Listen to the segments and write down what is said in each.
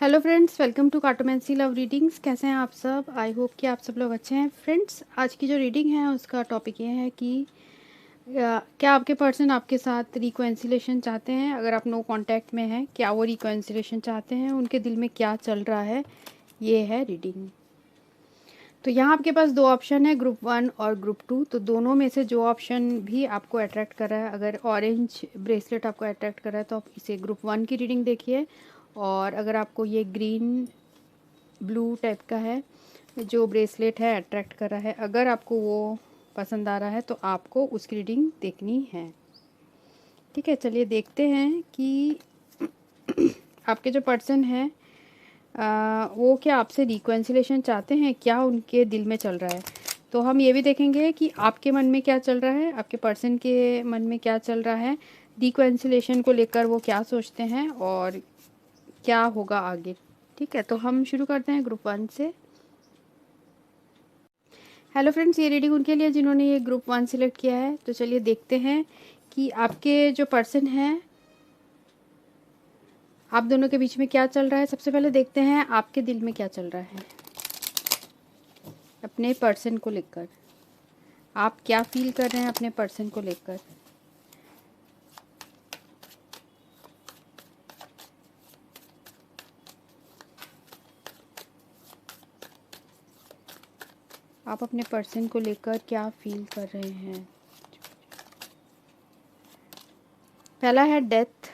Hello friends, welcome to cartomancy love readings. कैसे हैं आप सब? आई होप कि आप सब लोग अच्छे हैं। फ्रेंड्स, आज की जो रीडिंग है उसका टॉपिक ये है कि क्या आपके पर्सन आपके साथ रिकॉन्सिलेशन चाहते हैं? अगर आप नो कांटेक्ट में हैं, क्या वो रिकॉन्सिलेशन चाहते हैं? उनके दिल में क्या चल रहा है? ये है रीडिंग। तो यहाँ आपके पास दो ऑप्शन है, ग्रुप 1 और ग्रुप 2। तो दोनों में से जो ऑप्शन भी आपको अट्रैक्ट कर रहा है, अगर ऑरेंज ब्रेसलेट आपको अट्रैक्ट कर रहा है तो आप इसे ग्रुप 1 की रीडिंग देखिए, और अगर आपको ये ग्रीन ब्लू टाइप का है जो ब्रेसलेट है अट्रैक्ट कर रहा है, अगर आपको वो पसंद आ रहा है तो आपको उसकी रीडिंग देखनी है। ठीक है, चलिए देखते हैं कि आपके जो पर्सन है वो क्या आपसे रिकॉन्सिलेशन चाहते हैं, क्या उनके दिल में चल रहा है। तो हम ये भी देखेंगे कि आपके मन में क्या चल रहा है, आपके पर्सन के मन में क्या चल रहा है, रिकॉन्सिलेशन को लेकर वो क्या सोचते हैं और क्या होगा आगे। ठीक है, तो हम शुरू करते हैं ग्रुप 1 से। हेलो फ्रेंड्स, ये रीडिंग उनके लिए जिन्होंने ये ग्रुप 1 सिलेक्ट किया है। तो चलिए देखते हैं कि आपके जो पर्सन है आप दोनों के बीच में क्या चल रहा है। सबसे पहले देखते हैं आपके दिल में क्या चल रहा है अपने पर्सन को लेकर। आप क्या फील कर रहे हैं अपने पर्सन को लेकर। आप अपने पर्सन को लेकर क्या फील कर रहे हैं। पहला है डेथ।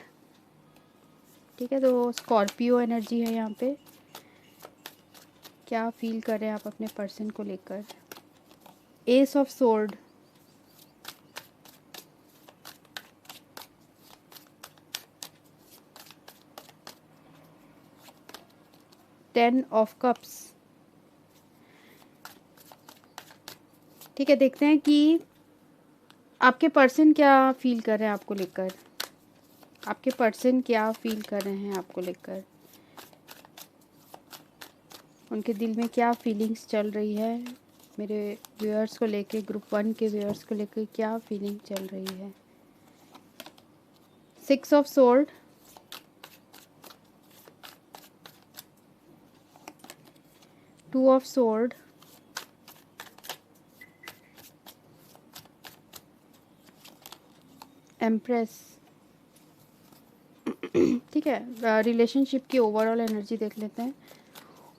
ठीक है, तो स्कॉर्पियो एनर्जी है यहाँ पे। क्या फील कर रहे हैं आप अपने पर्सन को लेकर। S of sword, 10 of cups. ठीक है, देखते हैं कि आपके पर्सन क्या फील कर रहे हैं आपको लेकर। आपके पर्सन क्या फील कर रहे हैं आपको लेकर, उनके दिल में क्या फीलिंग्स चल रही है। मेरे व्यूअर्स को लेके, ग्रुप 1 के व्यूअर्स को लेकर क्या फीलिंग चल रही है। 6 of sword, 2 of sword, empress. ठीक है, रिलेशनशिप की ओवरऑल एनर्जी देख लेते हैं।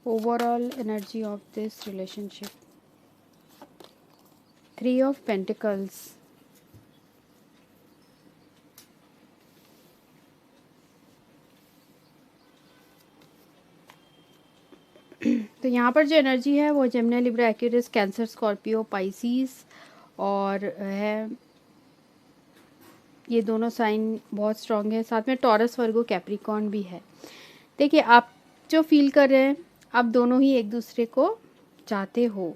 Overall energy of this relationship, 3 of pentacles, तो यहाँ पर जो एनर्जी है वो Gemini, Libra, Aquarius, cancer, Scorpio, Pisces और है। ये दोनों साइन बहुत स्ट्रॉन्ग है। साथ में टॉरस, वर्गो, कैप्रिकॉर्न भी है। देखिए, आप जो फील कर रहे हैं, आप दोनों ही एक दूसरे को चाहते हो।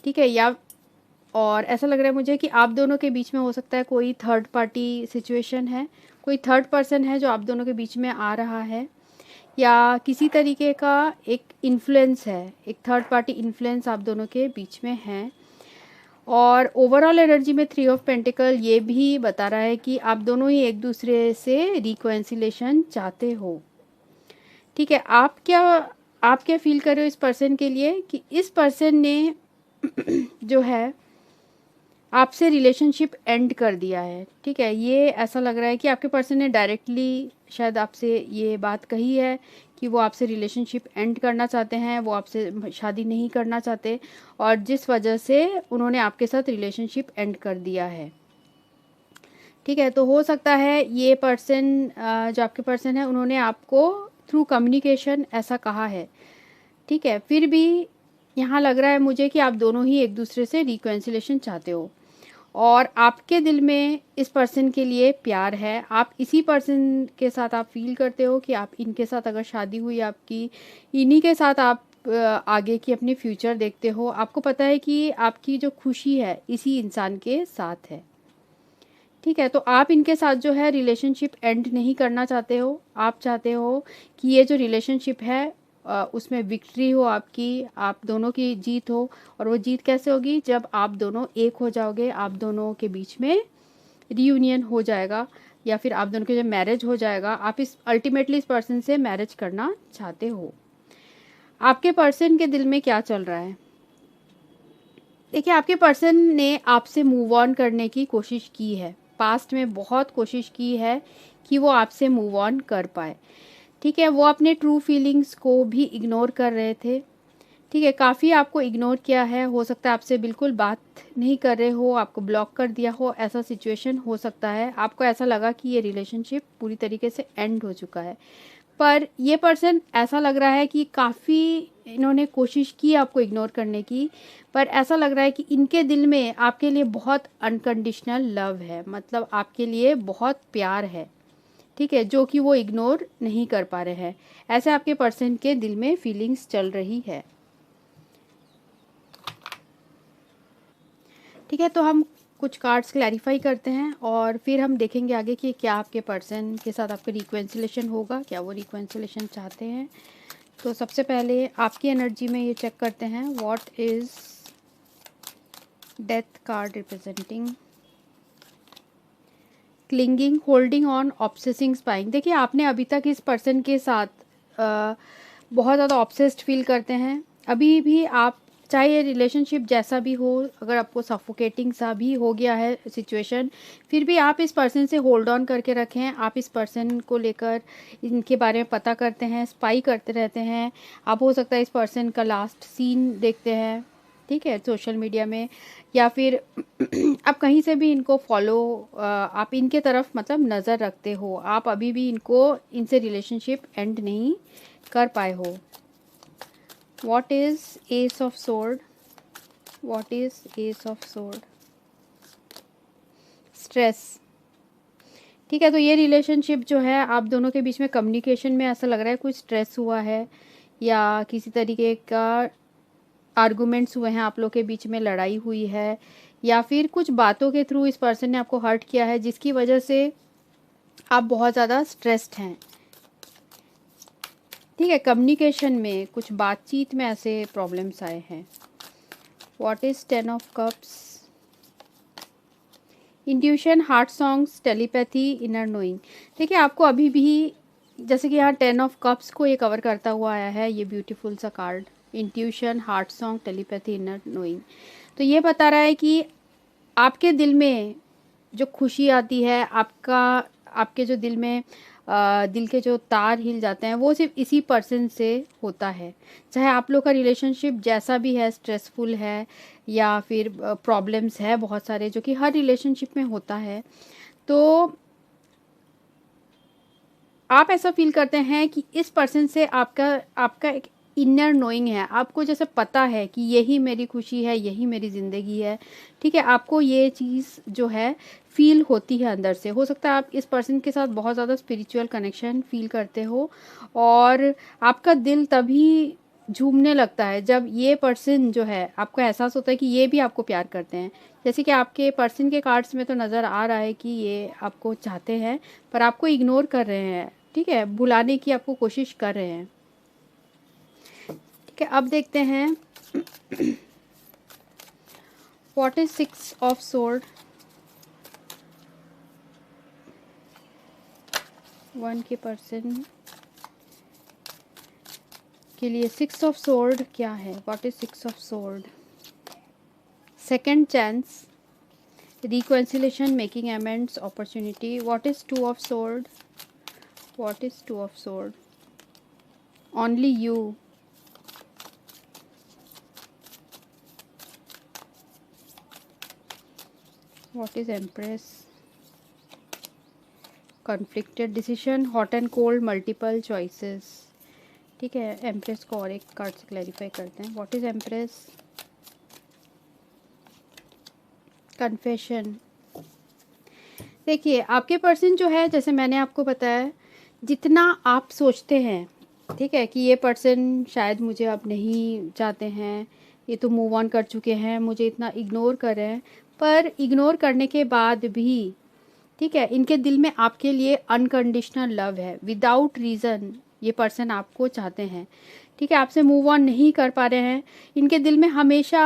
ठीक है, या और ऐसा लग रहा है मुझे कि आप दोनों के बीच में हो सकता है कोई थर्ड पार्टी सिचुएशन है, कोई थर्ड पर्सन है जो आप दोनों के बीच में आ रहा है, या किसी तरीके का एक इन्फ्लुएंस है, एक थर्ड पार्टी इन्फ्लुएंस आप दोनों के बीच में है। और ओवरऑल एनर्जी में 3 ऑफ पेंटिकल ये भी बता रहा है कि आप दोनों ही एक दूसरे से रिकॉन्सिलेशन चाहते हो। ठीक है, आप क्या फील कर रहे हो इस पर्सन के लिए कि इस पर्सन ने जो है आपसे रिलेशनशिप एंड कर दिया है। ठीक है, ये ऐसा लग रहा है कि आपके पर्सन ने डायरेक्टली शायद आपसे ये बात कही है कि वो आपसे रिलेशनशिप एंड करना चाहते हैं, वो आपसे शादी नहीं करना चाहते, और जिस वजह से उन्होंने आपके साथ रिलेशनशिप एंड कर दिया है। ठीक है, तो हो सकता है ये पर्सन, जो आपके पर्सन है, उन्होंने आपको थ्रू कम्युनिकेशन ऐसा कहा है। ठीक है, फिर भी यहाँ लग रहा है मुझे कि आप दोनों ही एक दूसरे से रिकॉन्सिलेशन चाहते हो, और आपके दिल में इस पर्सन के लिए प्यार है। आप इसी पर्सन के साथ आप फील करते हो कि आप इनके साथ अगर शादी हुई आपकी, इन्हीं के साथ आप आगे की अपनी फ्यूचर देखते हो। आपको पता है कि आपकी जो खुशी है इसी इंसान के साथ है। ठीक है, तो आप इनके साथ जो है रिलेशनशिप एंड नहीं करना चाहते हो। आप चाहते हो कि ये जो रिलेशनशिप है उसमें विक्ट्री हो आपकी, आप दोनों की जीत हो। और वो जीत कैसे होगी? जब आप दोनों एक हो जाओगे, आप दोनों के बीच में रियूनियन हो जाएगा, या फिर आप दोनों के जब मैरिज हो जाएगा, आप इस अल्टीमेटली इस पर्सन से मैरिज करना चाहते हो। आपके पर्सन के दिल में क्या चल रहा है? देखिए, आपके पर्सन ने आपसे मूव ऑन करने की कोशिश की है, पास्ट में बहुत कोशिश की है कि वो आपसे मूव ऑन कर पाए। ठीक है, वो अपने ट्रू फीलिंग्स को भी इग्नोर कर रहे थे। ठीक है, काफ़ी आपको इग्नोर किया है, हो सकता है आपसे बिल्कुल बात नहीं कर रहे हो, आपको ब्लॉक कर दिया हो, ऐसा सिचुएशन हो सकता है। आपको ऐसा लगा कि ये रिलेशनशिप पूरी तरीके से एंड हो चुका है, पर ये पर्सन ऐसा लग रहा है कि काफ़ी इन्होंने कोशिश की आपको इग्नोर करने की, पर ऐसा लग रहा है कि इनके दिल में आपके लिए बहुत अनकंडीशनल लव है, मतलब आपके लिए बहुत प्यार है। ठीक है, जो कि वो इग्नोर नहीं कर पा रहे हैं। ऐसे आपके पर्सन के दिल में फीलिंग्स चल रही है। ठीक है, तो हम कुछ कार्ड्स क्लैरिफाई करते हैं और फिर हम देखेंगे आगे कि क्या आपके पर्सन के साथ आपका रिकन्सिलेशन होगा, क्या वो रिकन्सिलेशन चाहते हैं। तो सबसे पहले आपकी एनर्जी में ये चेक करते हैं, what is death card representing. Clinging, holding on, obsessing, spying. देखिए, आपने अभी तक इस पर्सन के साथ बहुत ज़्यादा ऑब्सेस्ड फील करते हैं। अभी भी आप, चाहे ये रिलेशनशिप जैसा भी हो, अगर आपको सफोकेटिंग सा भी हो गया है सिचुएशन, फिर भी आप इस पर्सन से होल्ड ऑन करके रखें। आप इस पर्सन को लेकर इनके बारे में पता करते हैं, स्पाई करते रहते हैं। आप हो सकता है इस पर्सन का लास्ट सीन देखते हैं, ठीक है, सोशल मीडिया में, या फिर आप कहीं से भी इनको फॉलो, आप इनके तरफ मतलब नज़र रखते हो। आप अभी भी इनसे रिलेशनशिप एंड नहीं कर पाए हो। What is Ace of Sword? What is Ace of Sword? Stress. ठीक है, तो ये रिलेशनशिप जो है आप दोनों के बीच में कम्युनिकेशन में ऐसा लग रहा है कुछ स्ट्रेस हुआ है, या किसी तरीके का आर्गुमेंट्स हुए हैं, आप लोग के बीच में लड़ाई हुई है, या फिर कुछ बातों के थ्रू इस पर्सन ने आपको हर्ट किया है, जिसकी वजह से आप बहुत ज़्यादा स्ट्रेस्ड हैं। ठीक है, कम्युनिकेशन में कुछ बातचीत में ऐसे प्रॉब्लम्स आए हैं। What is 10 of cups? Intuition, heart songs, telepathy, inner knowing. देखिए, आपको अभी भी, जैसे कि यहाँ 10 ऑफ कप्स को ये कवर करता हुआ आया है, ये ब्यूटीफुल सा card, intuition, heart song, telepathy, inner knowing. तो ये बता रहा है कि आपके दिल में जो खुशी आती है, आपके जो दिल में दिल के जो तार हिल जाते हैं, वो सिर्फ इसी पर्सन से होता है। चाहे आप लोग का रिलेशनशिप जैसा भी है, स्ट्रेसफुल है या फिर प्रॉब्लम्स है बहुत सारे, जो कि हर रिलेशनशिप में होता है, तो आप ऐसा फील करते हैं कि इस पर्सन से आपका एक इनर नोइंग है। आपको जैसे पता है कि यही मेरी खुशी है, यही मेरी ज़िंदगी है। ठीक है, आपको ये चीज़ जो है फील होती है अंदर से। हो सकता है आप इस पर्सन के साथ बहुत ज़्यादा स्पिरिचुअल कनेक्शन फील करते हो, और आपका दिल तभी झूमने लगता है जब ये पर्सन जो है, आपको एहसास होता है कि ये भी आपको प्यार करते हैं। जैसे कि आपके पर्सन के कार्ड्स में तो नज़र आ रहा है कि ये आपको चाहते हैं, पर आपको इग्नोर कर रहे हैं। ठीक है, भुलाने की आपको कोशिश कर रहे हैं। ठीक है, अब देखते हैं व्हाट इज 6 ऑफ सोर्ड। 1 के पर्सन के लिए 6 ऑफ सोर्ड क्या है? What is 6 of sword? Second chance, reconciliation, making amends, opportunity. What is 2 of sword? What is 2 of sword? Only you. What is empress? Conflicted decision, hot and cold, multiple choices. ठीक है, empress को और एक card से clarify करते हैं। What is empress? Confession. देखिए, आपके पर्सन जो है, जैसे मैंने आपको बताया, जितना आप सोचते हैं, ठीक है, कि ये पर्सन शायद मुझे अब नहीं चाहते हैं, ये तो मूव ऑन कर चुके हैं, मुझे इतना इग्नोर कर रहे हैं, पर इग्नोर करने के बाद भी, ठीक है, इनके दिल में आपके लिए अनकंडीशनल लव है। विदाउट रीज़न ये पर्सन आपको चाहते हैं। ठीक है, आपसे मूव ऑन नहीं कर पा रहे हैं। इनके दिल में हमेशा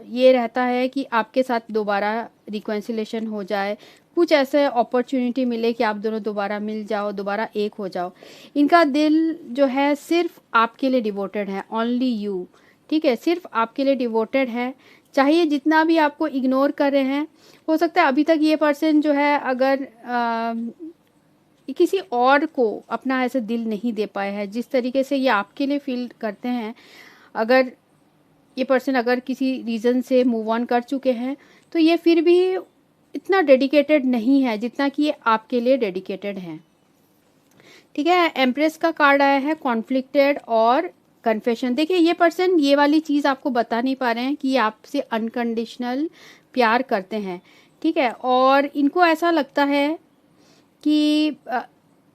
ये रहता है कि आपके साथ दोबारा रिकन्सिलेशन हो जाए, कुछ ऐसे अपॉर्चुनिटी मिले कि आप दोनों दोबारा मिल जाओ, दोबारा एक हो जाओ। इनका दिल जो है सिर्फ आपके लिए डिवोटेड है, ओनली यू, ठीक है, सिर्फ आपके लिए डिवोटेड है। चाहिए जितना भी आपको इग्नोर कर रहे हैं, हो सकता है अभी तक ये पर्सन जो है अगर किसी और को अपना ऐसे दिल नहीं दे पाया है जिस तरीके से ये आपके लिए फील करते हैं। अगर ये पर्सन अगर किसी रीज़न से मूव ऑन कर चुके हैं तो ये फिर भी इतना डेडिकेटेड नहीं है जितना कि ये आपके लिए डेडिकेटेड हैं, ठीक है। एम्प्रेस का कार्ड आया है, कॉन्फ्लिक्टेड और कन्फेशन। देखिए ये पर्सन ये वाली चीज़ आपको बता नहीं पा रहे हैं कि ये आपसे अनकंडीशनल प्यार करते हैं, ठीक है। और इनको ऐसा लगता है कि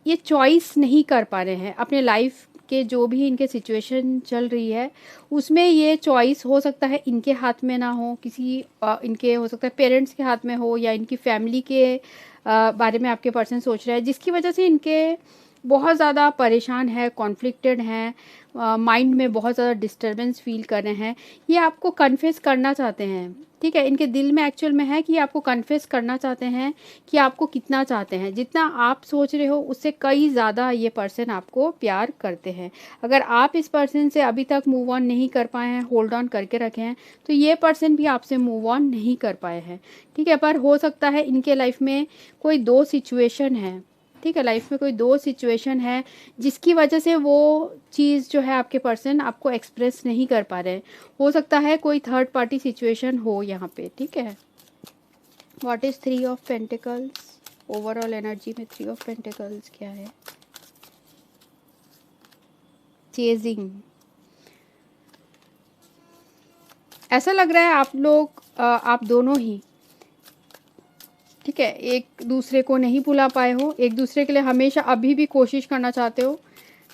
ये चॉइस नहीं कर पा रहे हैं अपने लाइफ के, जो भी इनके सिचुएशन चल रही है उसमें ये चॉइस हो सकता है इनके हाथ में ना हो, किसी इनके हो सकता है पेरेंट्स के हाथ में हो, या इनकी फैमिली के बारे में आपके पर्सन सोच रहे हैं, जिसकी वजह से इनके बहुत ज़्यादा परेशान है, कॉन्फ्लिक्टेड हैं, माइंड में बहुत ज़्यादा डिस्टर्बेंस फील कर रहे हैं। ये आपको कन्फेस करना चाहते हैं, ठीक है। इनके दिल में एक्चुअल में है कि आपको कन्फेस करना चाहते हैं कि आपको कितना चाहते हैं, जितना आप सोच रहे हो उससे कई ज़्यादा ये पर्सन आपको प्यार करते हैं। अगर आप इस पर्सन से अभी तक मूव ऑन नहीं कर पाए हैं, होल्ड ऑन करके रखे हैं, तो ये पर्सन भी आपसे मूव ऑन नहीं कर पाए हैं, ठीक है। पर हो सकता है इनके लाइफ में कोई दो सिचुएशन है, ठीक है, लाइफ में कोई दो सिचुएशन है जिसकी वजह से वो चीज़ जो है आपके पर्सन आपको एक्सप्रेस नहीं कर पा रहे हैं। हो सकता है कोई थर्ड पार्टी सिचुएशन हो यहाँ पे, ठीक है। What is 3 of pentacles? Overall energy में 3 ऑफ पेंटिकल्स क्या है? चेजिंग। ऐसा लग रहा है आप लोग आप दोनों ही, ठीक है, एक दूसरे को नहीं भुला पाए हो, एक दूसरे के लिए हमेशा अभी भी कोशिश करना चाहते हो,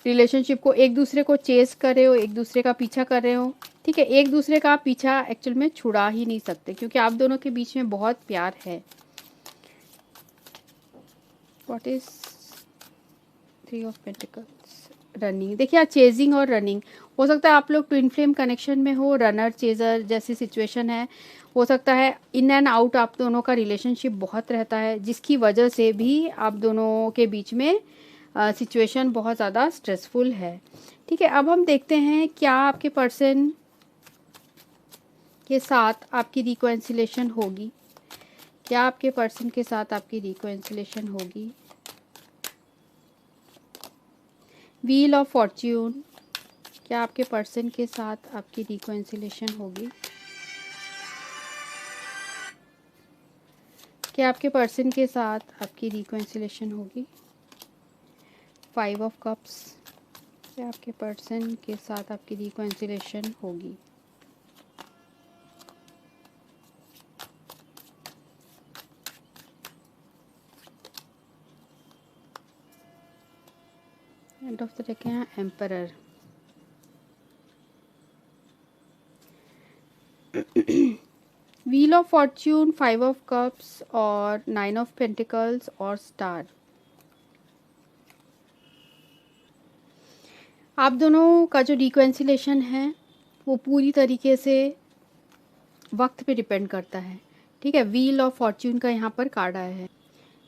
रिलेशनशिप को एक दूसरे को चेस कर रहे हो, एक दूसरे का पीछा कर रहे हो, ठीक है। एक दूसरे का पीछा एक्चुअल में छुड़ा ही नहीं सकते क्योंकि आप दोनों के बीच में बहुत प्यार है। What is 3 of pentacles? Running. देखिए चेजिंग और रनिंग, हो सकता है आप लोग ट्विन फ्लेम कनेक्शन में हो, रनर चेजर जैसी सिचुएशन है। हो सकता है इन एंड आउट आप दोनों का रिलेशनशिप बहुत रहता है, जिसकी वजह से भी आप दोनों के बीच में सिचुएशन बहुत ज़्यादा स्ट्रेसफुल है, ठीक है। अब हम देखते हैं क्या आपके पर्सन के साथ आपकी रिकॉन्सिलेशन होगी, क्या आपके पर्सन के साथ आपकी रिकॉन्सिलेशन होगी। व्हील ऑफ फॉर्च्यून, क्या आपके पर्सन के साथ आपकी रिकॉन्सिलेशन होगी, क्या आपके पर्सन के साथ आपकी रिकॉन्सिलेशन होगी। 5 ऑफ कप्स, क्या आपके पर्सन के साथ आपकी रिकॉन्सिलेशन होगी। एंड ऑफ द डेक है emperor. Wheel of Fortune, 5 of cups और 9 ऑफ पेंटिकल्स और स्टार। आप दोनों का जो रिकॉन्सिलेशन है वो पूरी तरीके से वक्त पे डिपेंड करता है, ठीक है। व्हील ऑफ फॉर्च्यून का यहाँ पर कार्ड आया है,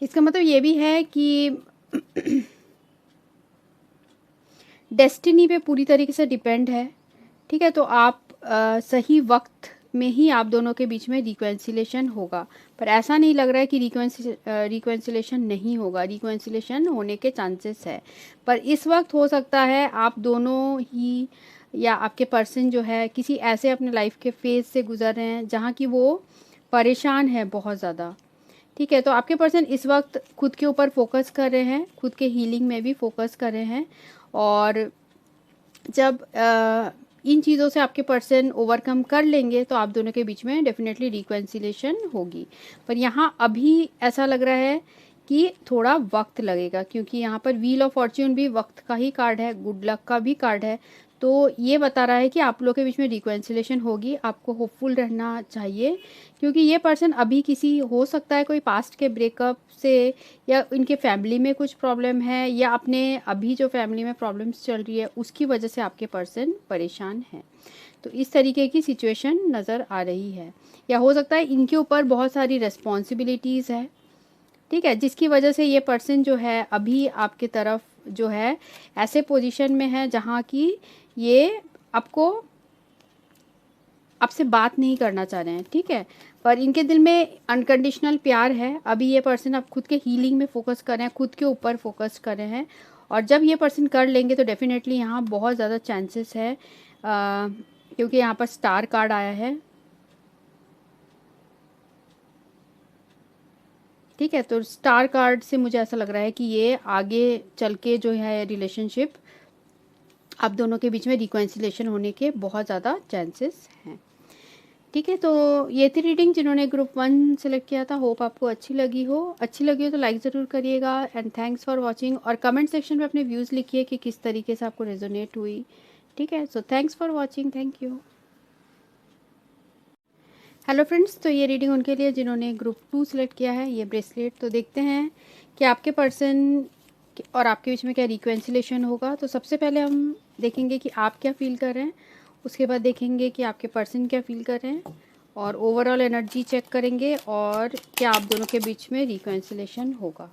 इसका मतलब ये भी है कि डेस्टिनी पे पूरी तरीके से डिपेंड है, ठीक है। तो आप सही वक्त में ही आप दोनों के बीच में रिकॉन्सिलेशन होगा, पर ऐसा नहीं लग रहा है कि रिकॉन्सिलेशन नहीं होगा, रिकॉन्सिलेशन होने के चांसेस है। पर इस वक्त हो सकता है आप दोनों ही या आपके पर्सन जो है किसी ऐसे अपने लाइफ के फेज से गुजर रहे हैं जहाँ की वो परेशान है बहुत ज़्यादा, ठीक है। तो आपके पर्सन इस वक्त खुद के ऊपर फोकस कर रहे हैं, खुद के हीलिंग में भी फोकस कर रहे हैं, और जब इन चीज़ों से आपके पर्सन ओवरकम कर लेंगे तो आप दोनों के बीच में डेफिनेटली रिकॉन्सिलेशन होगी। पर यहाँ अभी ऐसा लग रहा है कि थोड़ा वक्त लगेगा, क्योंकि यहाँ पर व्हील ऑफ फॉर्च्यून भी वक्त का ही कार्ड है, गुड लक का भी कार्ड है। तो ये बता रहा है कि आप लोगों के बीच में रिकॉन्सिलेशन होगी, आपको होपफुल रहना चाहिए, क्योंकि ये पर्सन अभी किसी हो सकता है कोई पास्ट के ब्रेकअप से, या इनके फैमिली में कुछ प्रॉब्लम है, या अपने अभी जो फैमिली में प्रॉब्लम्स चल रही है उसकी वजह से आपके पर्सन परेशान हैं। तो इस तरीके की सिचुएशन नज़र आ रही है, या हो सकता है इनके ऊपर बहुत सारी रिस्पॉन्सिबिलिटीज़ है, ठीक है, जिसकी वजह से ये पर्सन जो है अभी आपके तरफ जो है ऐसे पोजीशन में है जहाँ की ये आपसे बात नहीं करना चाह रहे हैं, ठीक है। पर इनके दिल में अनकंडीशनल प्यार है। अभी ये पर्सन अब खुद के हीलिंग में फोकस कर रहे हैं, खुद के ऊपर फोकस कर रहे हैं, और जब ये पर्सन कर लेंगे तो डेफिनेटली यहाँ बहुत ज़्यादा चांसेस है, क्योंकि यहाँ पर स्टार कार्ड आया है, ठीक है। तो स्टार कार्ड से मुझे ऐसा लग रहा है कि ये आगे चल के जो है रिलेशनशिप आप दोनों के बीच में रिकॉन्सिलेशन होने के बहुत ज़्यादा चांसेस हैं, ठीक है। तो ये थी रीडिंग जिन्होंने ग्रुप 1 सेलेक्ट किया था। होप आपको अच्छी लगी हो तो लाइक ज़रूर करिएगा, एंड थैंक्स फॉर वाचिंग। और कमेंट सेक्शन में अपने व्यूज़ लिखिए कि किस तरीके से आपको रेजोनेट हुई, ठीक है। So thanks for watching, thank you. Hello friends, तो ये रीडिंग उनके लिए जिन्होंने ग्रुप 2 सेलेक्ट किया है, ये ब्रेसलेट। तो देखते हैं कि आपके पर्सन और आपके बीच में क्या रिकॉन्सिलेशन होगा। तो सबसे पहले हम देखेंगे कि आप क्या फील कर रहे हैं, उसके बाद देखेंगे कि आपके पर्सन क्या फील कर रहे हैं, और ओवरऑल एनर्जी चेक करेंगे और क्या आप दोनों के बीच में रिकॉन्सिलेशन होगा।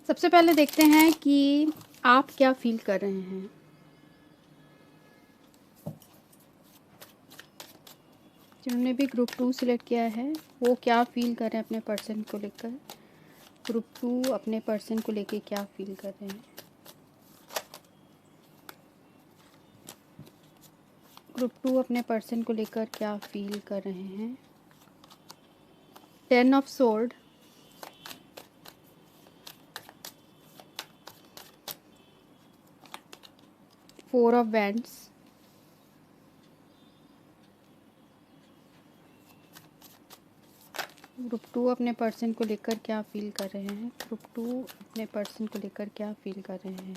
सबसे पहले देखते हैं कि आप क्या फील कर रहे हैं। जिन्होंने भी ग्रुप 2 सिलेक्ट किया है वो क्या फील कर रहे हैं अपने पर्सन को लेकर। ग्रुप 2 अपने पर्सन को लेकर क्या फील कर रहे हैं। ग्रुप 2 अपने पर्सन को लेकर क्या फील कर रहे हैं। 10 of sword, four of wands, group 2 अपने पर्सन को लेकर क्या फील कर रहे हैं। ग्रुप 2 अपने पर्सन को लेकर क्या फील कर रहे हैं।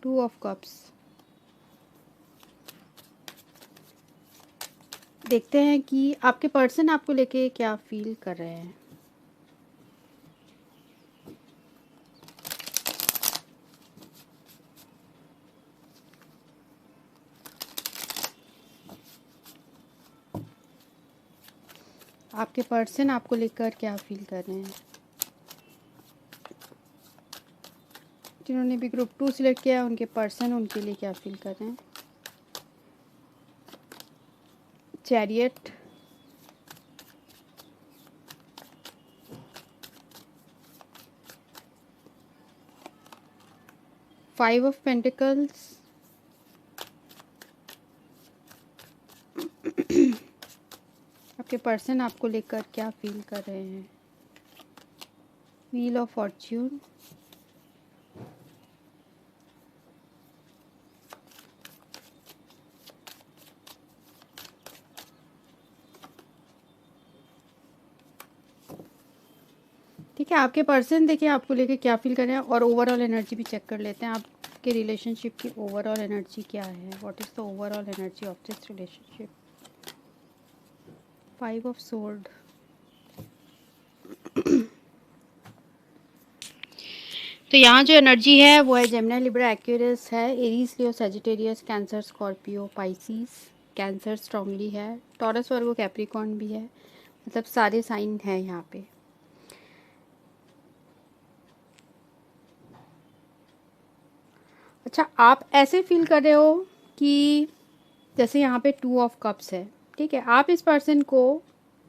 2 ऑफ कप्स। देखते हैं कि आपके पर्सन आपको लेके क्या फील कर रहे हैं। आपके पर्सन आपको लेकर क्या फील कर रहे हैं। जिन्होंने भी ग्रुप 2 सिलेक्ट किया है उनके पर्सन उनके लिए क्या फील कर रहे हैं। चैरियट, फाइव ऑफ पेंटिकल्स, आपके पर्सन आपको लेकर क्या फील कर रहे हैं। व्हील ऑफ फॉर्च्यून, ठीक है। आपके पर्सन देखिए आपको लेके क्या फील कर रहे हैं, और ओवरऑल एनर्जी भी चेक कर लेते हैं। आपके रिलेशनशिप की ओवरऑल एनर्जी क्या है। What is the overall energy of this relationship. 5 of sword, तो यहाँ जो एनर्जी है वो है जेमिनी, लिब्रा, एक्वेरियस है, Aries, Leo, Sagittarius, Cancer, Scorpio, Pisces. Cancer strongly है, टॉरस, वर्गो, कैप्रिकॉर्न भी है, मतलब सारे साइन हैं यहाँ पे। अच्छा, आप ऐसे फील कर रहे हो कि जैसे यहाँ पे 2 ऑफ कप्स है, ठीक है। आप इस पर्सन को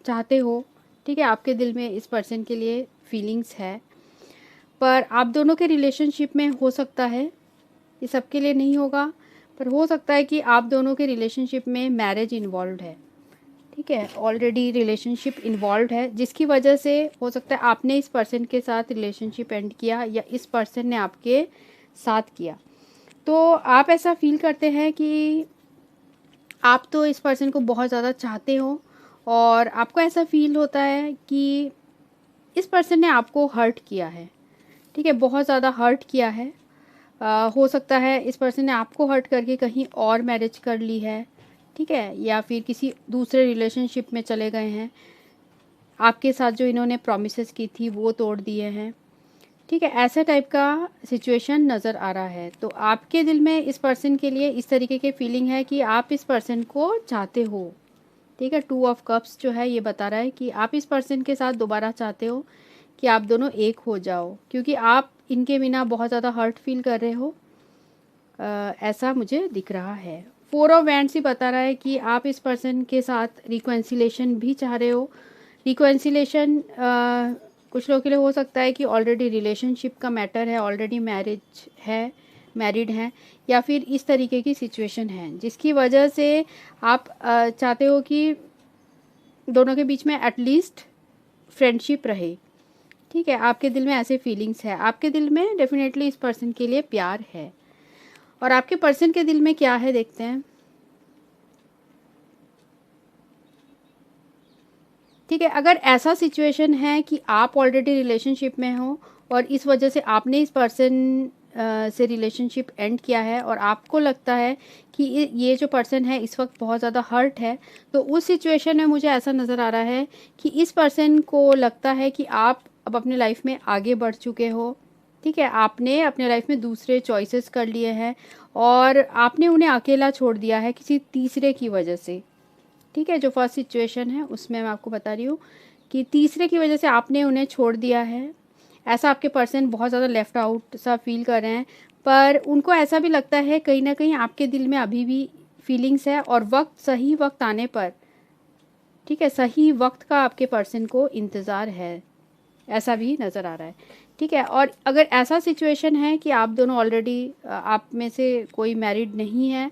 चाहते हो, ठीक है। आपके दिल में इस पर्सन के लिए फीलिंग्स है, पर आप दोनों के रिलेशनशिप में हो सकता है, ये सबके लिए नहीं होगा, पर हो सकता है कि आप दोनों के रिलेशनशिप में मैरिज इन्वॉल्व है, ठीक है। ऑलरेडी रिलेशनशिप इन्वॉल्व है, जिसकी वजह से हो सकता है आपने इस पर्सन के साथ रिलेशनशिप एंड किया या इस पर्सन ने आपके साथ किया। तो आप ऐसा फील करते हैं कि आप तो इस पर्सन को बहुत ज़्यादा चाहते हो, और आपको ऐसा फील होता है कि इस पर्सन ने आपको हर्ट किया है, ठीक है, बहुत ज़्यादा हर्ट किया है। हो सकता है इस पर्सन ने आपको हर्ट करके कहीं और मैरिज कर ली है, ठीक है, या फिर किसी दूसरे रिलेशनशिप में चले गए हैं। आपके साथ जो इन्होंने प्रॉमिसेस की थी वो तोड़ दिए हैं, ठीक है, ऐसा टाइप का सिचुएशन नज़र आ रहा है। तो आपके दिल में इस पर्सन के लिए इस तरीके की फीलिंग है कि आप इस पर्सन को चाहते हो। ठीक है, 2 ऑफ कप्स जो है ये बता रहा है कि आप इस पर्सन के साथ दोबारा चाहते हो कि आप दोनों एक हो जाओ, क्योंकि आप इनके बिना बहुत ज़्यादा हर्ट फील कर रहे हो। ऐसा मुझे दिख रहा है। 4 ऑफ वैंड्स ही बता रहा है कि आप इस पर्सन के साथ रिकन्सिलेशन भी चाह रहे हो। रिकन्सिलेशन कुछ लोगों के लिए हो सकता है कि ऑलरेडी रिलेशनशिप का मैटर है, ऑलरेडी मैरिज है, मैरिड हैं, या फिर इस तरीके की सिचुएशन है जिसकी वजह से आप चाहते हो कि दोनों के बीच में एटलीस्ट फ्रेंडशिप रहे। ठीक है, आपके दिल में ऐसे फीलिंग्स है, आपके दिल में डेफिनेटली इस पर्सन के लिए प्यार है। और आपके पर्सन के दिल में क्या है देखते हैं। ठीक है, अगर ऐसा सिचुएशन है कि आप ऑलरेडी रिलेशनशिप में हो और इस वजह से आपने इस पर्सन से रिलेशनशिप एंड किया है और आपको लगता है कि ये जो पर्सन है इस वक्त बहुत ज़्यादा हर्ट है, तो उस सिचुएशन में मुझे ऐसा नज़र आ रहा है कि इस पर्सन को लगता है कि आप अब अपने लाइफ में आगे बढ़ चुके हो। ठीक है, आपने अपने लाइफ में दूसरे चॉइसेस कर लिए हैं और आपने उन्हें अकेला छोड़ दिया है किसी तीसरे की वजह से। ठीक है, जो फर्स्ट सिचुएशन है उसमें मैं आपको बता रही हूँ कि तीसरे की वजह से आपने उन्हें छोड़ दिया है। ऐसा आपके पर्सन बहुत ज़्यादा लेफ़्ट आउट सा फील कर रहे हैं, पर उनको ऐसा भी लगता है कहीं ना कहीं आपके दिल में अभी भी फीलिंग्स है और सही वक्त आने पर, ठीक है, सही वक्त का आपके पर्सन को इंतज़ार है, ऐसा भी नज़र आ रहा है। ठीक है, और अगर ऐसा सिचुएशन है कि आप दोनों ऑलरेडी, आप में से कोई मैरिड नहीं है,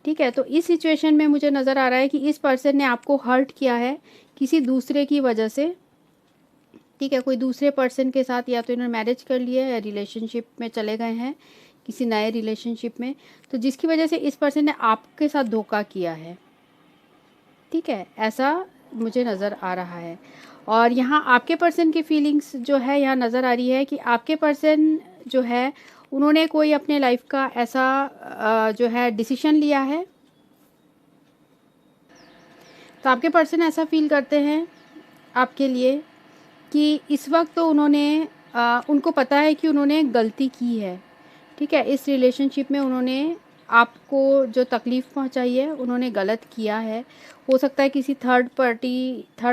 ठीक है, तो इस सिचुएशन में मुझे नज़र आ रहा है कि इस पर्सन ने आपको हर्ट किया है किसी दूसरे की वजह से। ठीक है, कोई दूसरे पर्सन के साथ या तो इन्होंने मैरिज कर लिया है या रिलेशनशिप में चले गए हैं किसी नए रिलेशनशिप में, तो जिसकी वजह से इस पर्सन ने आपके साथ धोखा किया है। ठीक है, ऐसा मुझे नज़र आ रहा है। और यहाँ आपके पर्सन की फीलिंग्स जो है यहाँ नज़र आ रही है कि आपके पर्सन जो है उन्होंने कोई अपने लाइफ का ऐसा जो है डिसीजन लिया है। तो आपके पर्सन ऐसा फील करते हैं आपके लिए कि इस वक्त तो उन्होंने उनको पता है कि उन्होंने गलती की है। ठीक है, इस रिलेशनशिप में उन्होंने आपको जो तकलीफ़ पहुंचाई है उन्होंने गलत किया है। हो सकता है किसी थर्ड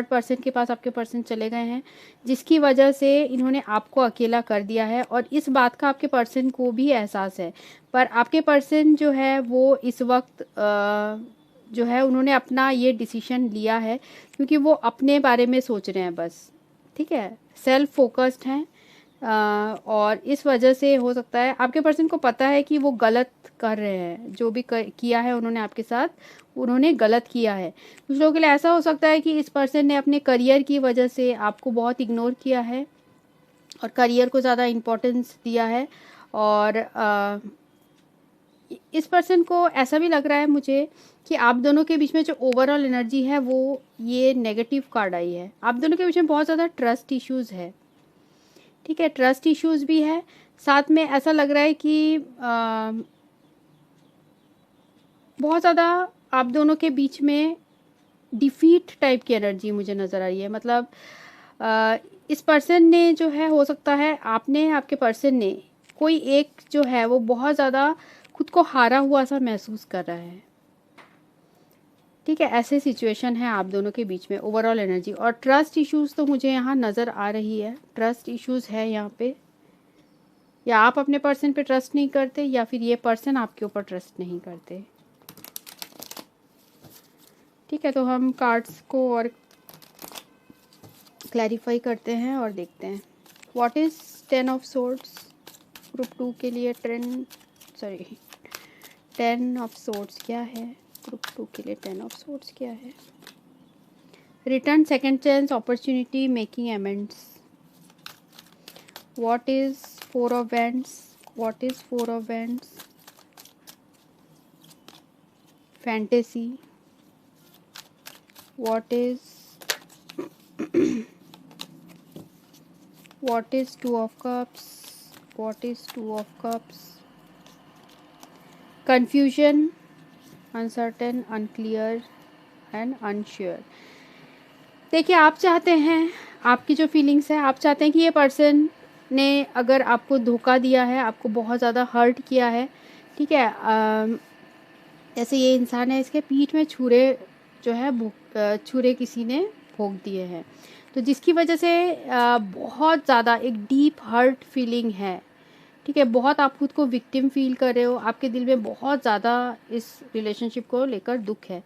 पर्सन के पास आपके पर्सन चले गए हैं जिसकी वजह से इन्होंने आपको अकेला कर दिया है और इस बात का आपके पर्सन को भी एहसास है। पर आपके पर्सन जो है वो इस वक्त जो है उन्होंने अपना ये डिसीजन लिया है क्योंकि वो अपने बारे में सोच रहे हैं बस। ठीक है, सेल्फ फोकस्ड हैं और इस वजह से हो सकता है आपके पर्सन को पता है कि वो गलत कर रहे हैं, जो भी किया है उन्होंने आपके साथ, उन्होंने गलत किया है। कुछ लोगों के लिए ऐसा हो सकता है कि इस पर्सन ने अपने करियर की वजह से आपको बहुत इग्नोर किया है और करियर को ज़्यादा इम्पोर्टेंस दिया है। और इस पर्सन को ऐसा भी लग रहा है मुझे कि आप दोनों के बीच में जो ओवरऑल एनर्जी है वो ये नेगेटिव कार्ड आई है। आप दोनों के बीच में बहुत ज़्यादा ट्रस्ट इश्यूज़ है। ठीक है, ट्रस्ट इश्यूज़ भी है, साथ में ऐसा लग रहा है कि बहुत ज़्यादा आप दोनों के बीच में डिफीट टाइप की एनर्जी मुझे नज़र आ रही है। मतलब इस पर्सन ने जो है, हो सकता है आपने, आपके पर्सन ने कोई एक जो है वो बहुत ज़्यादा खुद को हारा हुआ सा महसूस कर रहा है। ठीक है, ऐसे सिचुएशन है आप दोनों के बीच में ओवरऑल एनर्जी। और ट्रस्ट इश्यूज़ तो मुझे यहाँ नज़र आ रही है, ट्रस्ट इश्यूज़ है यहाँ पे, या आप अपने पर्सन पे ट्रस्ट नहीं करते या फिर ये पर्सन आपके ऊपर ट्रस्ट नहीं करते। ठीक है, तो हम कार्ड्स को और क्लैरिफाई करते हैं और देखते हैं what is 10 of swords group 2 के लिए। 10 ऑफ सोर्ड्स क्या है ग्रुप 2 के लिए? 10 ऑफ सोर्ड्स क्या है? Return, second chance, opportunity, making amends. What is 4 of wands? What is 4 of wands? Fantasy. What is what is 2 of cups? What is 2 of cups? Confusion, uncertain, unclear and unsure। देखिए, आप चाहते हैं, आपकी जो feelings है, आप चाहते हैं कि ये पर्सन ने अगर आपको धोखा दिया है, आपको बहुत ज़्यादा हर्ट किया है, ठीक है, जैसे ये इंसान है, इसके पीठ में जो है छुरे किसी ने भोंक दिए हैं, तो जिसकी वजह से बहुत ज़्यादा एक डीप हर्ट फीलिंग है, ठीक है, बहुत आप खुद को विक्टिम फील कर रहे हो, आपके दिल में बहुत ज़्यादा इस रिलेशनशिप को लेकर दुख है,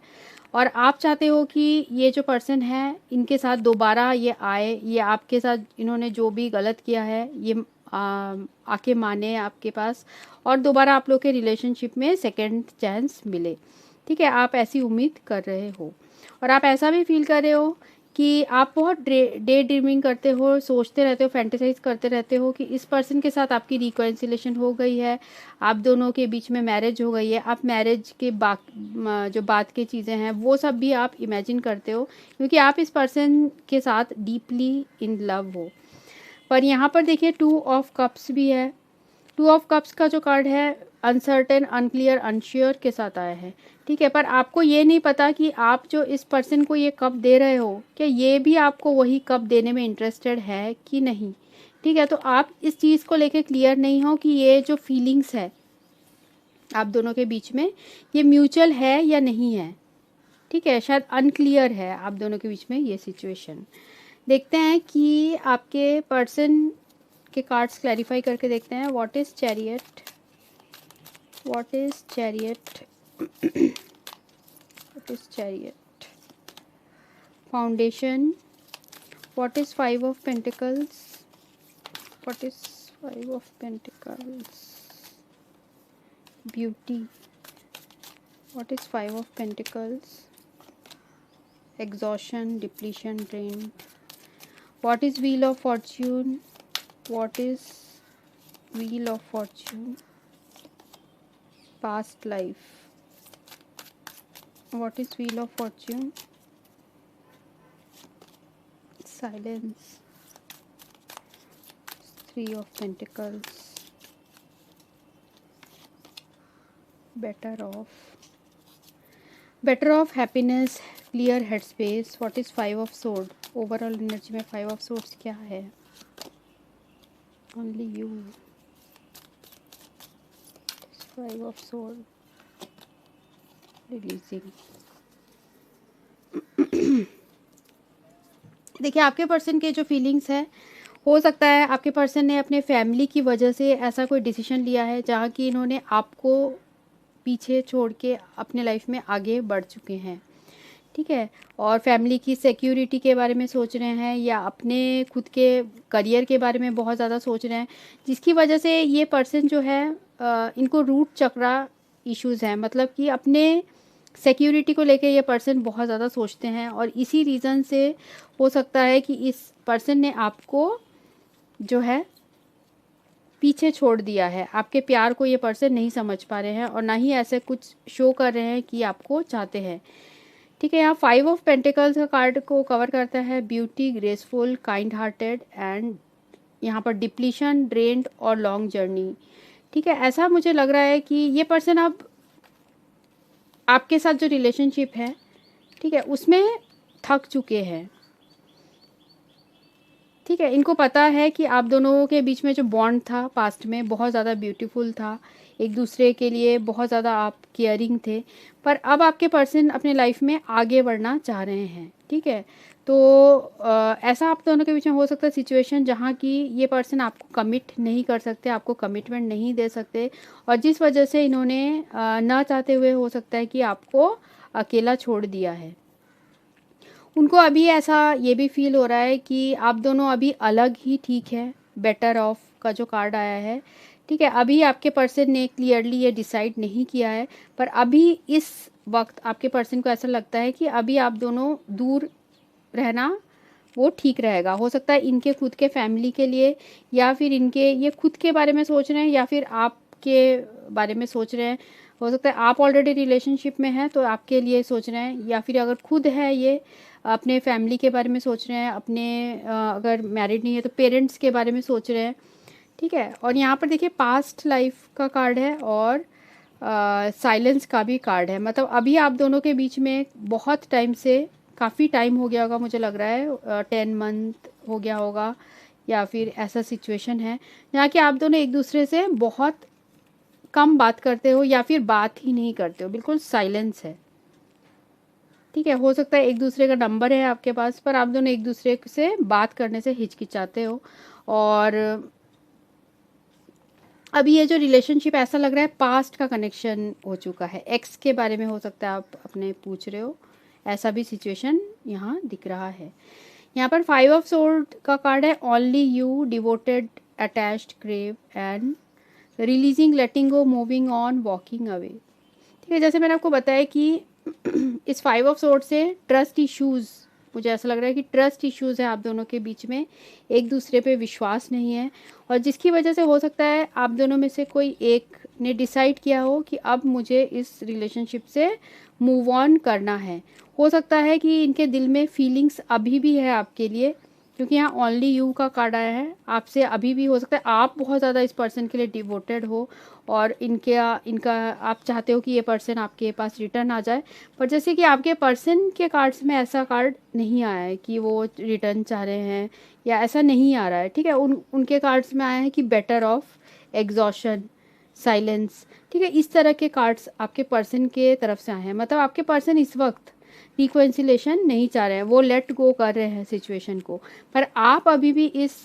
और आप चाहते हो कि ये जो पर्सन है इनके साथ दोबारा ये आए, ये आपके साथ इन्होंने जो भी गलत किया है ये आके माने आपके पास, और दोबारा आप लोग के रिलेशनशिप में सेकंड चांस मिले, ठीक है, आप ऐसी उम्मीद कर रहे हो। और आप ऐसा भी फील कर रहे हो कि आप बहुत डे ड्रीमिंग करते हो, सोचते रहते हो, फैंटेसाइज करते रहते हो कि इस पर्सन के साथ आपकी रिकॉन्सिलेशन हो गई है, आप दोनों के बीच में मैरिज हो गई है, आप मैरिज के जो बात की चीज़ें हैं वो सब भी आप इमेजिन करते हो, क्योंकि आप इस पर्सन के साथ डीपली इन लव हो। पर यहाँ पर देखिए 2 ऑफ कप्स भी है। 2 ऑफ कप्स का जो कार्ड है अनसर्टेन, अनक्लियर, अनश्योर के साथ आया है, ठीक है, पर आपको ये नहीं पता कि आप जो इस पर्सन को ये कप दे रहे हो, क्या ये भी आपको वही कप देने में इंटरेस्टेड है कि नहीं, ठीक है, तो आप इस चीज़ को लेके क्लियर नहीं हो कि ये जो फीलिंग्स है आप दोनों के बीच में ये म्यूचुअल है या नहीं है, ठीक है, शायद अनक्लियर है आप दोनों के बीच में ये सिचुएशन। देखते हैं कि आपके पर्सन के कार्ड्स क्लैरिफाई करके देखते हैं। What is chariot, what is chariot, what is chariot, foundation, what is 5 of pentacles, what is 5 of pentacles, beauty, what is 5 of pentacles, exhaustion, depletion, drain, what is wheel of fortune, what is wheel of fortune, past life, what is wheel of fortune, silence, 3 of pentacles, better off, happiness, clear headspace, what is 5 of sword, overall energy में 5 of swords क्या है, only you, 5 of sword, releasing. देखिए आपके person के जो feelings है, हो सकता है आपके पर्सन ने अपने फैमिली की वजह से ऐसा कोई डिसीजन लिया है जहाँ कि इन्होंने आपको पीछे छोड़ के अपने लाइफ में आगे बढ़ चुके हैं, ठीक है, और फैमिली की सिक्योरिटी के बारे में सोच रहे हैं या अपने खुद के करियर के बारे में बहुत ज़्यादा सोच रहे हैं, जिसकी वजह से ये पर्सन जो है इनको रूट चक्रा इश्यूज़ हैं, मतलब कि अपने सिक्योरिटी को लेके ये पर्सन बहुत ज़्यादा सोचते हैं, और इसी रीज़न से हो सकता है कि इस पर्सन ने आपको जो है पीछे छोड़ दिया है, आपके प्यार को ये पर्सन नहीं समझ पा रहे हैं और ना ही ऐसे कुछ शो कर रहे हैं कि आपको चाहते हैं, ठीक है। यहाँ 5 ऑफ पेंटिकल्स का कार्ड को कवर करता है beauty, graceful, kind hearted, and यहाँ पर डिप्लीशन, ड्रेन्ड और लॉन्ग जर्नी, ठीक है। ऐसा मुझे लग रहा है कि ये पर्सन अब आपके साथ जो रिलेशनशिप है, ठीक है, उसमें थक चुके हैं, ठीक है, इनको पता है कि आप दोनों के बीच में जो बॉन्ड था पास्ट में बहुत ज़्यादा ब्यूटीफुल था, एक दूसरे के लिए बहुत ज़्यादा आप केयरिंग थे, पर अब आपके पर्सन अपने लाइफ में आगे बढ़ना चाह रहे हैं, ठीक है। तो ऐसा आप दोनों के बीच में हो सकता है सिचुएशन जहाँ की ये पर्सन आपको कमिट नहीं कर सकते, आपको कमिटमेंट नहीं दे सकते, और जिस वजह से इन्होंने ना चाहते हुए हो सकता है कि आपको अकेला छोड़ दिया है। उनको अभी ऐसा ये भी फील हो रहा है कि आप दोनों अभी अलग ही ठीक है, बेटर ऑफ का जो कार्ड आया है, ठीक है, अभी आपके पर्सन ने क्लियरली ये डिसाइड नहीं किया है, पर अभी इस वक्त आपके पर्सन को ऐसा लगता है कि अभी आप दोनों दूर रहना वो ठीक रहेगा। हो सकता है इनके खुद के फैमिली के लिए, या फिर इनके ये खुद के बारे में सोच रहे हैं, या फिर आपके बारे में सोच रहे हैं। हो सकता है आप ऑलरेडी रिलेशनशिप में हैं तो आपके लिए सोच रहे हैं, या फिर अगर खुद है ये अपने फैमिली के बारे में सोच रहे हैं, अपने अगर मैरिड नहीं है तो पेरेंट्स के बारे में सोच रहे हैं, ठीक है। और यहाँ पर देखिए पास्ट लाइफ का कार्ड है और साइलेंस का भी कार्ड है, मतलब अभी आप दोनों के बीच में बहुत टाइम से, काफ़ी टाइम हो गया होगा, मुझे लग रहा है 10 मंथ हो गया होगा, या फिर ऐसा सिचुएशन है जहाँ कि आप दोनों एक दूसरे से बहुत कम बात करते हो या फिर बात ही नहीं करते हो, बिल्कुल साइलेंस है। ठीक है, हो सकता है एक दूसरे का नंबर है आपके पास, पर आप दोनों एक दूसरे से बात करने से हिचकिचाते हो। और अभी ये जो रिलेशनशिप ऐसा लग रहा है पास्ट का कनेक्शन हो चुका है, एक्स के बारे में हो सकता है आप अपने पूछ रहे हो, ऐसा भी सिचुएशन यहाँ दिख रहा है। यहाँ पर 5 ऑफ सोर्ड का कार्ड है, only you, devoted, attached, crave and releasing, letting go, moving on, walking away. ठीक है, जैसे मैंने आपको बताया कि इस 5 ऑफ सोर्ड से ट्रस्ट इश्यूज़, मुझे ऐसा लग रहा है कि ट्रस्ट इश्यूज़ है आप दोनों के बीच में, एक दूसरे पे विश्वास नहीं है, और जिसकी वजह से हो सकता है आप दोनों में से कोई एक ने डिसाइड किया हो कि अब मुझे इस रिलेशनशिप से मूव ऑन करना है। हो सकता है कि इनके दिल में फीलिंग्स अभी भी है आपके लिए, क्योंकि यहाँ ओनली यू का कार्ड आया है, आपसे अभी भी हो सकता है आप बहुत ज़्यादा इस पर्सन के लिए डिवोटेड हो और इनका आप चाहते हो कि ये पर्सन आपके पास रिटर्न आ जाए। पर जैसे कि आपके पर्सन के कार्ड्स में ऐसा कार्ड नहीं आया है कि वो रिटर्न चाह रहे हैं, या ऐसा नहीं आ रहा है। ठीक है, उनके कार्ड्स में आया है कि बेटर ऑफ, एग्जॉशन, साइलेंस। ठीक है, इस तरह के कार्ड्स आपके पर्सन के तरफ से आए हैं। मतलब आपके पर्सन इस वक्त रिकॉन्सिलेशन नहीं चाह रहे हैं, वो लेट गो कर रहे हैं सिचुएशन को, पर आप अभी भी इस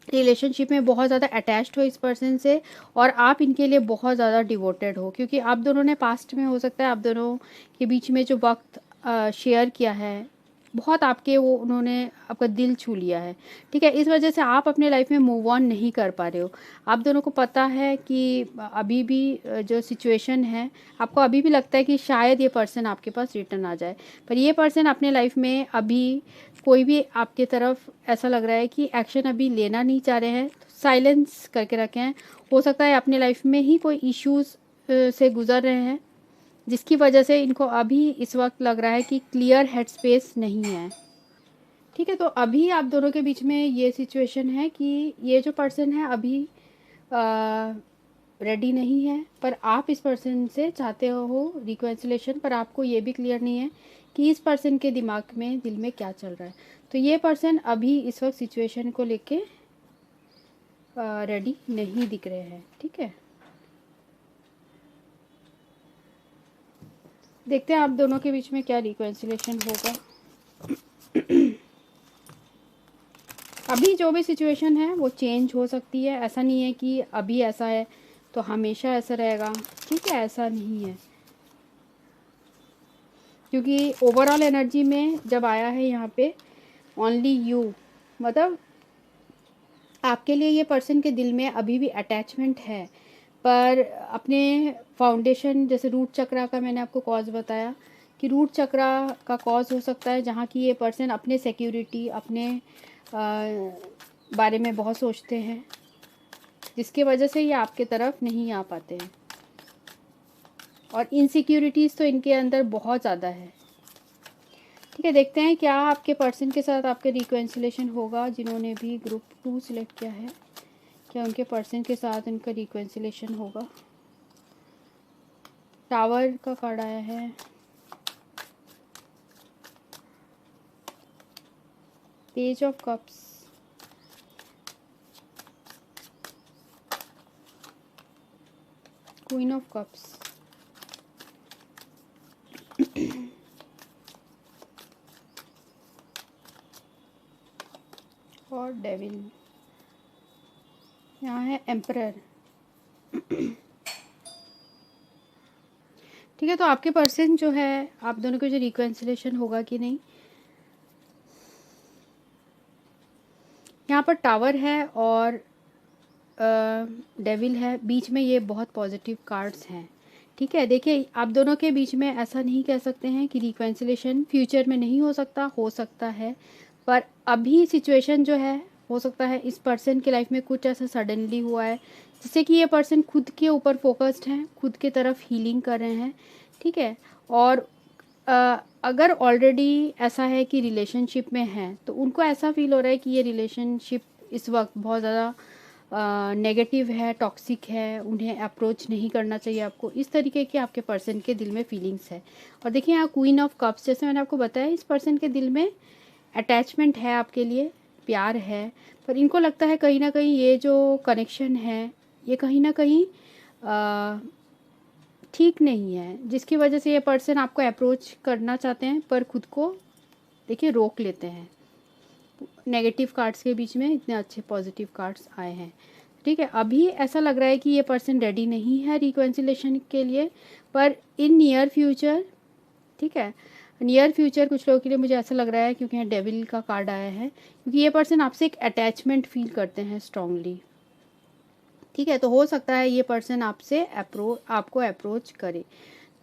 रिलेशनशिप में बहुत ज़्यादा अटैच्ड हो इस पर्सन से, और आप इनके लिए बहुत ज़्यादा डिवोटेड हो, क्योंकि आप दोनों ने पास्ट में हो सकता है आप दोनों के बीच में जो वक्त शेयर किया है बहुत आपके, वो उन्होंने आपका दिल छू लिया है। ठीक है, इस वजह से आप अपने लाइफ में मूव ऑन नहीं कर पा रहे हो। आप दोनों को पता है कि अभी भी जो सिचुएशन है, आपको अभी भी लगता है कि शायद ये पर्सन आपके पास रिटर्न आ जाए, पर ये पर्सन अपने लाइफ में अभी कोई भी आपके तरफ ऐसा लग रहा है कि एक्शन अभी लेना नहीं चाह रहे हैं, तो साइलेंस करके रखे हैं। हो सकता है अपने लाइफ में ही कोई इश्यूज़ से गुजर रहे हैं, जिसकी वजह से इनको अभी इस वक्त लग रहा है कि क्लियर हेड स्पेस नहीं है। ठीक है, तो अभी आप दोनों के बीच में ये सिचुएशन है कि ये जो पर्सन है अभी रेडी नहीं है, पर आप इस पर्सन से चाहते हो रिकॉन्सिलेशन, पर आपको ये भी क्लियर नहीं है कि इस पर्सन के दिमाग में, दिल में क्या चल रहा है। तो ये पर्सन अभी इस वक्त सिचुएशन को लेके रेडी नहीं दिख रहे हैं। ठीक है, देखते हैं आप दोनों के बीच में क्या रिकॉन्सिलेशन होगा। अभी जो भी सिचुएशन है वो चेंज हो सकती है, ऐसा नहीं है कि अभी ऐसा है तो हमेशा ऐसा रहेगा। ठीक है, ऐसा नहीं है, क्योंकि ओवरऑल एनर्जी में जब आया है यहाँ पे ओनली यू, मतलब आपके लिए ये पर्सन के दिल में अभी भी अटैचमेंट है, पर अपने फाउंडेशन, जैसे रूट चक्रा का मैंने आपको कॉज बताया कि रूट चक्रा का कॉज हो सकता है जहाँ की ये पर्सन अपने सिक्योरिटी, अपने बारे में बहुत सोचते हैं, जिसकी वजह से ये आपके तरफ नहीं आ पाते हैं, और इनसिक्योरिटीज़ तो इनके अंदर बहुत ज़्यादा है। ठीक है, देखते हैं क्या आपके पर्सन के साथ आपके रिकॉन्सिलेशन होगा। जिन्होंने भी ग्रुप 2 सिलेक्ट किया है, क्या उनके पर्सन के साथ उनका रिकॉन्सिलेशन होगा। टावर का कार्ड आया है, page of cups, queen of cups, और डेविल। यहाँ है एम्परर। ठीक है, तो आपके पर्सन जो है, आप दोनों को जो रिकॉन्सिलेशन होगा कि नहीं, यहाँ पर टावर है और डेविल है, बीच में ये बहुत पॉजिटिव कार्ड्स हैं। ठीक है, देखिए आप दोनों के बीच में ऐसा नहीं कह सकते हैं कि रिकॉन्सिलेशन फ्यूचर में नहीं हो सकता है, पर अभी सिचुएशन जो है, हो सकता है इस पर्सन के लाइफ में कुछ ऐसा सडनली हुआ है जिससे कि ये पर्सन खुद के ऊपर फोकस्ड हैं, खुद के तरफ हीलिंग कर रहे हैं। ठीक है, और अगर ऑलरेडी ऐसा है कि रिलेशनशिप में है, तो उनको ऐसा फील हो रहा है कि ये रिलेशनशिप इस वक्त बहुत ज़्यादा नेगेटिव है, टॉक्सिक है, उन्हें अप्रोच नहीं करना चाहिए आपको, इस तरीके के आपके पर्सन के दिल में फीलिंग्स है। और देखिए यहाँ क्वीन ऑफ कप्स, जैसे मैंने आपको बताया इस पर्सन के दिल में अटैचमेंट है आपके लिए, प्यार है, पर इनको लगता है कहीं ना कहीं ये जो कनेक्शन है ये कहीं ना कहीं ठीक नहीं है, जिसकी वजह से ये पर्सन आपको अप्रोच करना चाहते हैं पर खुद को देखिए रोक लेते हैं। नेगेटिव कार्ड्स के बीच में इतने अच्छे पॉजिटिव कार्ड्स आए हैं। ठीक है, अभी ऐसा लग रहा है कि ये पर्सन रेडी नहीं है रिकॉन्सिलेशन के लिए, पर इन नियर फ्यूचर, ठीक है, नियर फ्यूचर कुछ लोगों के लिए मुझे ऐसा लग रहा है, क्योंकि यहाँ डेविल का कार्ड आया है, क्योंकि ये पर्सन आपसे एक अटैचमेंट फील करते हैं स्ट्रांगली। ठीक है, तो हो सकता है ये पर्सन आपसे आपको अप्रोच करे।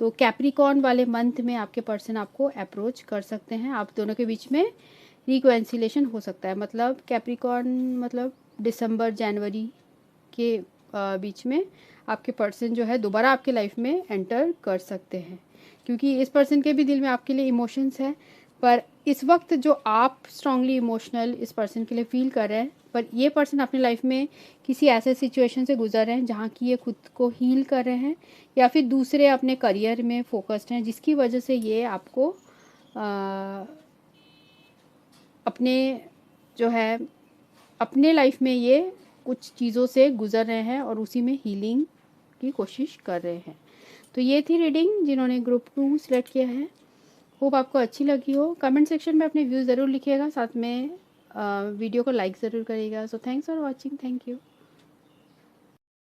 तो कैप्रिकॉर्न वाले मंथ में आपके पर्सन आपको अप्रोच कर सकते हैं, आप दोनों के बीच में रिकॉन्सिलेशन हो सकता है। मतलब कैप्रिकॉर्न मतलब दिसंबर जनवरी के बीच में आपके पर्सन जो है दोबारा आपके लाइफ में एंटर कर सकते हैं, क्योंकि इस पर्सन के भी दिल में आपके लिए इमोशंस है, पर इस वक्त जो आप स्ट्रांगली इमोशनल इस पर्सन के लिए फील कर रहे हैं, पर ये पर्सन अपनी लाइफ में किसी ऐसे सिचुएशन से गुजर रहे हैं जहाँ की ये खुद को हील कर रहे हैं, या फिर दूसरे अपने करियर में फोकस्ड हैं, जिसकी वजह से ये आपको अपने जो है अपने लाइफ में ये कुछ चीज़ों से गुजर रहे हैं और उसी में हीलिंग की कोशिश कर रहे हैं। तो ये थी रीडिंग जिन्होंने ग्रुप 2 सिलेक्ट किया है। होप आपको अच्छी लगी हो। कमेंट सेक्शन में अपने व्यूज़ ज़रूर लिखिएगा, साथ में वीडियो को लाइक ज़रूर करिएगा। So thanks for watching, thank you.